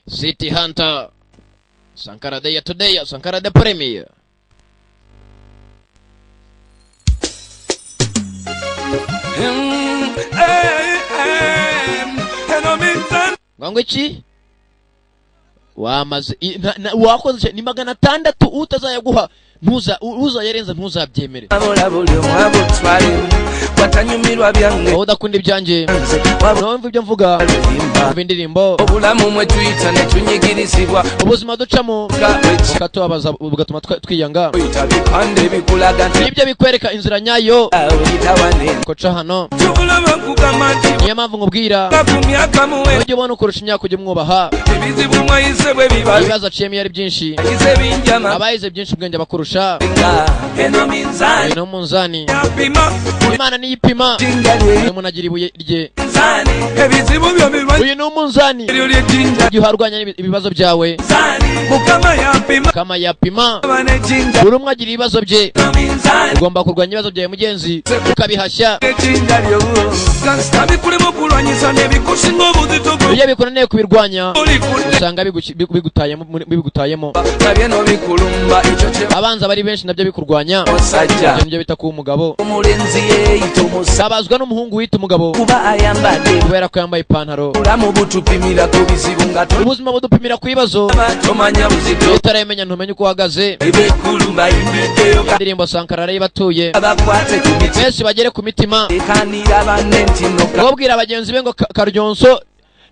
City Hunter. Sankara Day today, Sankara the premiere. Ngangwechi wamaze wakoze ni 600 utazayaguha ntuza yarenza ntuzabyemere watanyumirwa byange udakunda ibyanjye numva ibyo mvuga ibindirimbo obulamu mwe twitane tunyigirizibwa ubuzima ducamo katubabaza bugatuma twiyanga itabipande bikulaga nibyo bikwereka inzira nyayo koca hano niyo mpamvu nkubwira ujye ubona ukurusha imyaka ujye umwubaha ibibazo aciyemo ari byinshi abayize byinshi ubwenge bakurusha ino munzani Imana ni ipima umuntu agira ibuye rye uyu ni umunzani igihe uharwanya ibibazo byawe kama yapima buri umwe agira ibibazo bye ugomba kurwanya ibibazo byawe mugenzi ukabihashya iyo bikunaniye kubirwanya usanga bigutayemo abanza bari benshi nabyo bikurwanya ibyo bita kuba umugabo sabazwa n'umuhungu wita umugabo kubera ko yambaye ipantaro ubuzima budupimira ku bibazo utarayimenya ntumenye uko uhagaze indirimbo Sankara arayibatuye benshi bagere ku mitima ubwira abagenzi be ngo Karyonso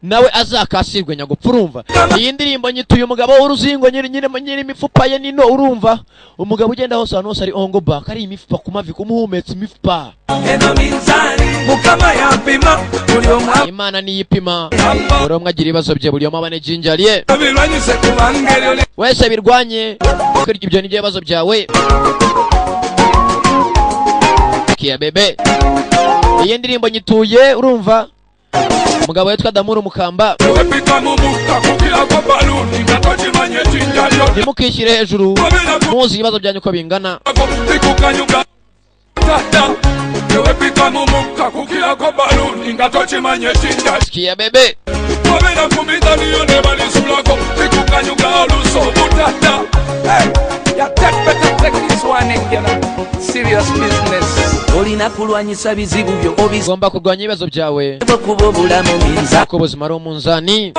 nawe azakasirwe nyagupfa urumva iyi ndirimbo nyituye umugabo w'uruzingo nyiri imifupa ye nino urumva umugabo ugenda hose hano hose ari ongo back ari imifupa kumavi kumuhumetse imifupa Imana ni yipima buri umwe agira ibibazo bye buri umwe abane jinjariye wese birwanye ibyo ni byo bibazo byawe kiya bebe iyi ndirimbo nyituye urumva umugabo yitwa Damuru Mukamba nimukishyire hejuru muzi ibibazo byanyu uko bingana sikia bebe serious business olina kulwanyisa bizibu byo obigomba kurwanya ibibazo byawe kubobula mu minza ko buzima ari umunzani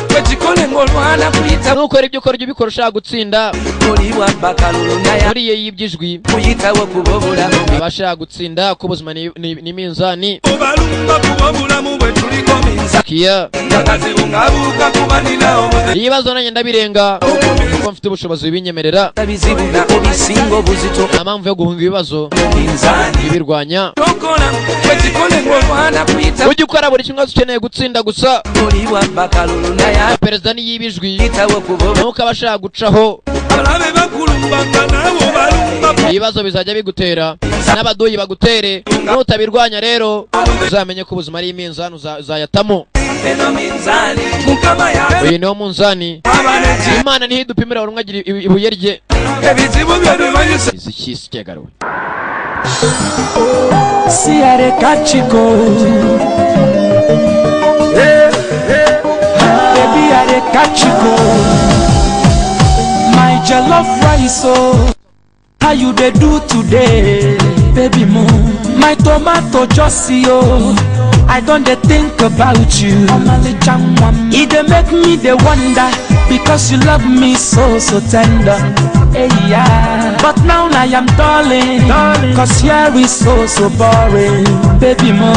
kwekikole ngolwana kuyita nukora ibyo ukora ibyo ushaka gutsinda olibwa bakalulu naya uriye yibyijwi kuyitawo kubobula mu abashaka gutsinda ko buzima ni minzani obalumba kubobula mu bwe tuliko minza kiya ndagazi ungabuka kubanira obuze ibibazo nanye ndabirenga kuko mfite ubushobozi binyemerera bizibu na obisingo buzito amamvu yo guhunga ibibazo ibirwanya ujye ukora buri kimwe ukeneye gutsinda gusa perezida niyibijwi nuko abashaka gucaho ibibazo bizajya bigutera n'abaduyi bagutere nutabirwanya rero uzamenye ko ubuzima ari iminzani uzayatamo uyu niwo munzani Imana niho idupimira buri umwe agira ibuye rye izikisi cyagaruwe Siare kachiko baby are kachiko my jollof rice oh how you dey do today baby mo my tomato just see oh I don't dey think about you it dey make me dey wonder because you love me so tender hey yeah but now I am darling cause here is so boring baby mo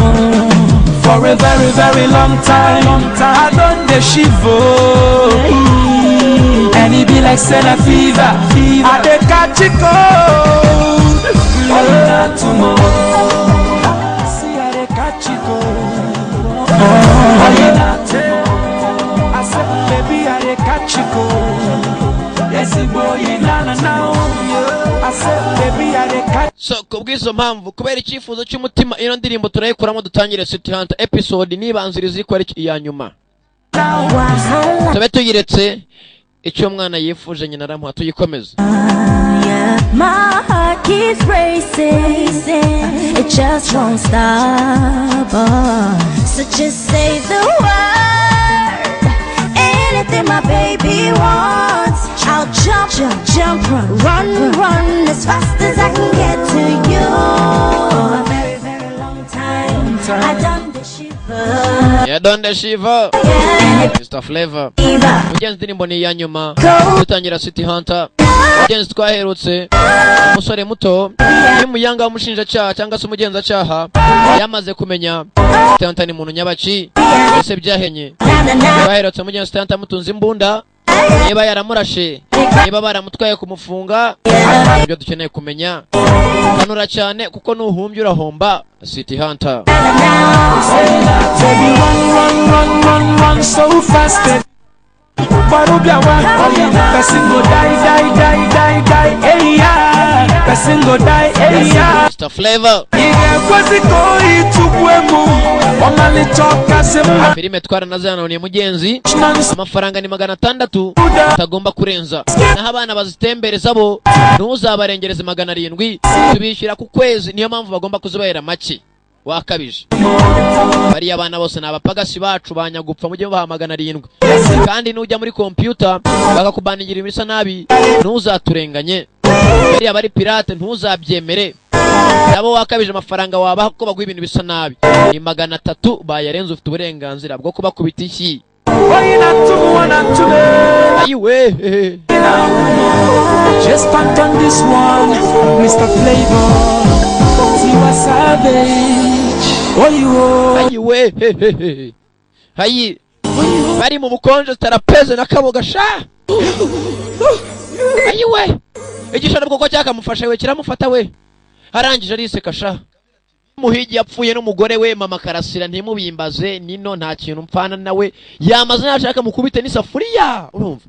for a very long time I don't dey shiver and it be like cellar fever I dey catch it cold oh tomorrow see I dey catch it cold I said baby I dey catch it cold yes boy na I said baby I dey catch so kubwizo mpamvu kubera icyifuzo cy'umutima ino ndirimbo turayikuramo dutangire City Hunter episode nibanziriza iko ari iya nyuma tabe tuyiretse icyo mwana yifuje nyina aramuha tuyikomeza my heart keeps racing it just won't stop so just say the word anything my wants, I'll jump, run as fast as I can get to you. For a very, very long time, I done the shiver. Yeah, done the shiver. Mr. Flavor. Mugenzi ndirimbo ni ya nyuma. Dutangira City Hunter. Mugenzi twaherutse. Umusore muto. Ni muyanga w'umushinjacyaha cyangwa se umugenzacyaha. Yamaze kumenya City Hunter ni muntu nyabaci. Ese byahenye. Twaherutse mugenzi City Hunter mutunze imbunda. Niba yaramurashe. Niba baramutwaye kumufunga. Ibyo dukeneye kumenya. Kanura cyane kuko nuhumbye urahomba. City Hunter. Baby, run so fast. Person go die, hey yeah. Person go die, hey yeah. Mr. Flavor. Filime twaranazana ni mugenzi. Amafaranga ni 600 utagomba kurenza. Naho abana bazitembereza bo ntuzabarengereze 700 tubishyira ku kwezi, niyo mpamvu bagomba kuzubahera make. Wakabije bari abana bose nabapagasi bacu banyagupfa mujye baha 700 kandi nujya muri computer bakakubaningira ibisa nabi ntuzaturenganye. Bari abari pirate ntuzabyemere nabo wakabije amafaranga wabaha ko baguha ibintu bisa nabi. Ni 300 bayarenze ufite uburenganzira bwo kubakubita iki. Ayiwe just stand on this one, Mr. Flavor. You are savage. Ayiwe hayi bari mu bukonje tarapeze na kaboga sha. Ayiwe igishano bwo cyakamufashe we kiramufata we arangije ariseka sha. Muhigi yapfuye n'umugore we mama Karasira ntimubimbaze nino nta kintu mpfana nawe yamaze yashaka mukubite n'isafuriya urumva.